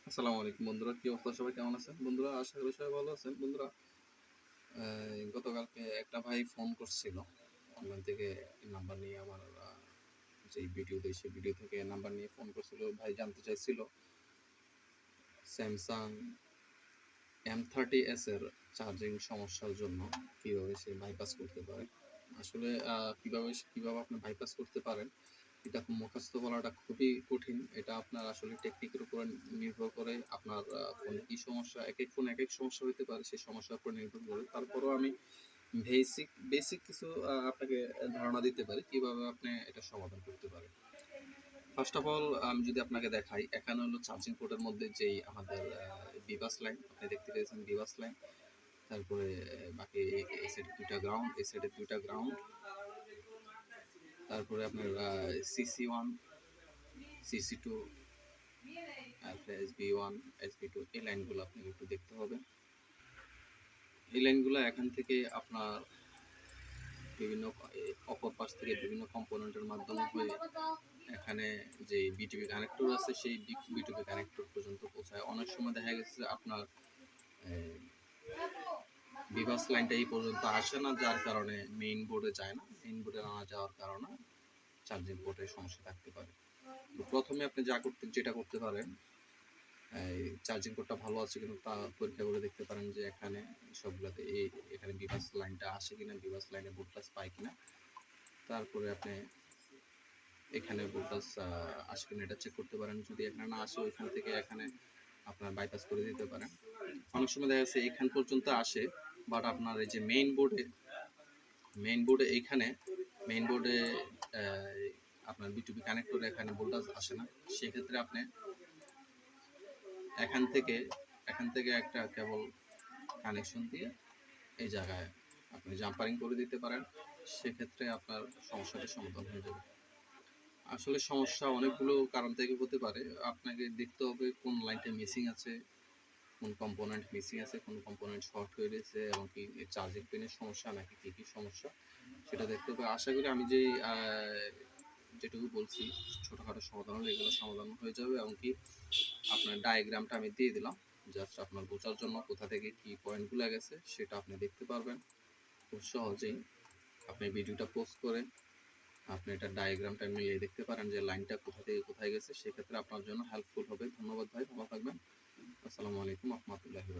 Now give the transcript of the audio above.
আসসালামু আলাইকুম বন্ধুরা, কি অবস্থা? সবাই কেমন আছেন বন্ধুরা? আশা করি সবাই ভালো আছেন বন্ধুরা। গতকালকে একটা ভাই ফোন করছিল অনলাইন থেকে নাম্বার নিয়ে আমার যে ভিডিও দেয় সেই ভিডিও থেকে নাম্বার নিয়ে ফোন করছিল। ভাই জানতে চাইছিল স্যামসাং M30s এর চার্জিং সমস্যার জন্য কীভাবে সে বাইপাস করতে পারে। আসলে কিভাবে আপনি বাইপাস করতে পারেন এটা মুখস্থ বলাটা খুবই কঠিন। এটা আপনার আসলে টেকনিকের উপর নির্ভর করে। আপনার ফোনে কী সমস্যা, একেক ফোনে একেক সমস্যা হইতে পারে, সেই সমস্যার উপর নির্ভর করে। তারপরেও আমি বেসিক কিছু আপনাকে ধারণা দিতে পারি কিভাবে আপনি এটা সমাধান করতে পারেন। ফার্স্ট অফ অল আমি যদি আপনাকে দেখাই, এখানে হলো চার্জিং পোর্টের মধ্যে যেই আমাদের বিবাস লাইন আপনি দেখতে পেয়েছেন, বিবাস লাইন। তারপরে বাকি এই সাইডে 2টা গ্রাউন্ড, এই সাইডে 2টা গ্রাউন্ড। তারপরে আপনার CC1, CC2, SB1, SB2, এই লাইনগুলো আপনাকে একটু দেখতে হবে। এই লাইনগুলো এখান থেকে আপনার বিভিন্ন অপর পাশ থেকে বিভিন্ন কম্পোনেন্টের মাধ্যমে হয়ে এখানে যে বিটিভি কানেক্টর আছে সেই বিটিভি কানেক্টর পর্যন্ত পৌঁছায়। অনেক সময় দেখা গেছে আপনার বিভাস লাইনটা এই পর্যন্ত আসে না, যার কারণে মেইন বোর্ডে যায় না। মেইন বোর্ডে না যাওয়ার কারণে চার্জিং পোর্টের সমস্যা থাকতে পারে। তো প্রথমে আপনি যেটা করতে পারেন, এই চার্জিং পোর্টটা ভালো আছে কিন্তু তা পরীক্ষা করে দেখতে পারেন যে এখানে সবগুলোতে এখানে বিভাস লাইনটা আসে কিনা, বিভাস লাইনে ভোল্টেজ পায় কিনা। তারপরে আপনি এখানে ভোল্টেজ আসে কিনা এটা চেক করতে পারেন। যদি এখানে না আসে, ওইখান থেকে এখানে আপনার বাইপাস করে দিতে পারেন। অনেক সময় দেখা যাচ্ছে এখান পর্যন্ত আসে, বাট আপনার এই যে মেইন বোর্ডে এইখানে মেইন বোর্ডে আপনার বিটুবি কানেক্টরে এখানে ভোল্টেজ আসে না। সেক্ষেত্রে আপনি এখান থেকে একটা কেবল কানেকশন দিয়ে এই জায়গায় আপনি জাম্পারিং করে দিতে পারেন। সেক্ষেত্রে আপনার সমস্যাটার সমাধান হয়ে যাবে। আসলে সমস্যা অনেকগুলো কারণ থেকে হতে পারে। আপনাকে দেখতে হবে কোন লাইনটা মিসিং আছে, কোন কম্পোনেন্ট মিসিং আছে, কোন কম্পোনেন্ট শর্ট হয়ে গেছে, এবং কি চার্জিং পিনের সমস্যা নাকি কী সমস্যা সেটা দেখতে হবে। আশা করি আমি যেটুকু বলছি ছোটোখাটো সমাধান হলে এগুলো সমাধান হয়ে যাবে। এবং কি আপনার ডায়াগ্রামটা আমি দিয়ে দিলাম, জাস্ট আপনার বোঝার জন্য কোথা থেকে কী পয়েন্টগুলো গেছে সেটা আপনি দেখতে পারবেন খুব সহজেই। আপনি ভিডিওটা পোস্ট করে আপনি এটা ডায়াগ্রামটা মিলিয়ে দেখতে পারেন যে লাইনটা কোথা থেকে কোথায় গেছে। সেক্ষেত্রে আপনার জন্য হেল্পফুল হবে। ধন্যবাদ ভাই, ভালো থাকবেন। আসসালামু আলাইকুম রহমতুল্লাহি।